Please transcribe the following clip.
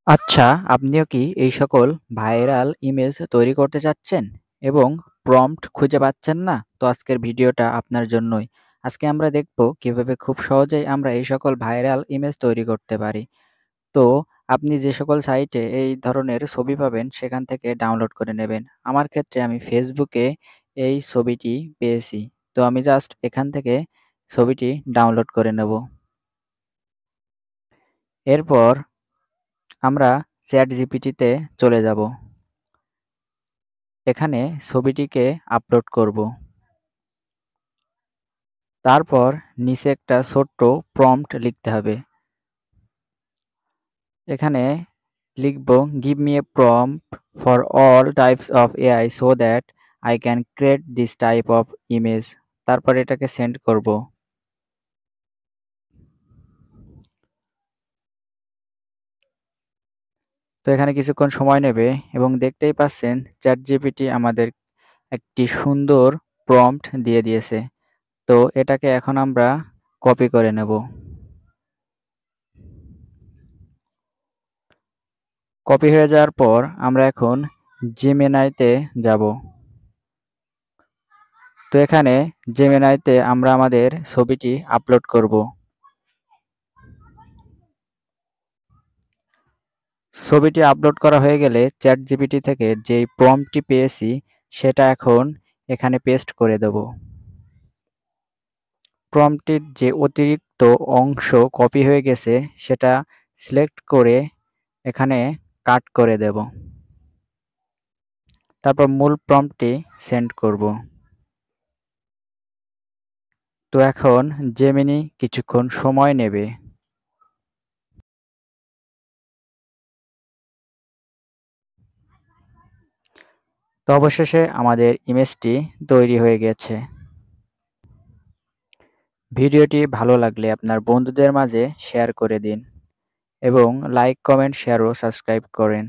আচ্ছা, আপনিও কি এই সকল ভাইরাল ইমেজ তৈরি করতে চাচ্ছেন এবং প্রম্পট খুঁজে পাচ্ছেন না? তো আজকের ভিডিওটা আপনার জন্যই। আজকে আমরা দেখব কিভাবে খুব সহজেই আমরা এই সকল ভাইরাল ইমেজ তৈরি করতে পারি। তো আপনি যে সকল সাইটে এই ধরনের ছবি পাবেন সেখান থেকে ডাউনলোড করে নেবেন। আমার ক্ষেত্রে আমি ফেসবুকে এই ছবিটি পেয়েছি। তো আমি জাস্ট এখান থেকে ছবিটি ডাউনলোড করে নেব। এরপর আমরা ChatGPT-তে চলে যাব। এখানে ছবিটিকে আপলোড করব। তারপর নিচে একটা ছোট্ট প্রম্পট লিখতে হবে। এখানে লিখব "Give me a prompt for all types of AI so that I can create this type of image" তারপর এটাকে সেন্ড করব। তো এখানে কিছুক্ষণ সময় নেবে এবং দেখতেই পাচ্ছেন ChatGPT আমাদের একটি সুন্দর প্রম্পট দিয়ে দিয়েছে। তো এটাকে এখন আমরা কপি করে নেব। কপি হয়ে যাওয়ার পর আমরা এখন জেমিনাইতে যাব। তো এখানে জেমিনাইতে আমরা আমাদের ছবিটি আপলোড করব। ছবিটি আপলোড করা হয়ে গেলে চ্যাটজিপিটি থেকে যেই প্রম্পটটি পেয়েছি সেটা এখন এখানে পেস্ট করে দেব। প্রম্পটটির যে অতিরিক্ত অংশ কপি হয়ে গেছে সেটা সিলেক্ট করে এখানে কাট করে দেব। তারপর মূল প্রম্পটটি সেন্ড করব। তো এখন জেমিনি কিছুক্ষণ সময় নেবে। তো অবশেষে আমাদের ইমেজটি তৈরি হয়ে গেছে। ভিডিওটি ভালো লাগলে আপনার বন্ধুদের মাঝে শেয়ার করে দিন এবং লাইক, কমেন্ট, শেয়ার ও সাবস্ক্রাইব করেন।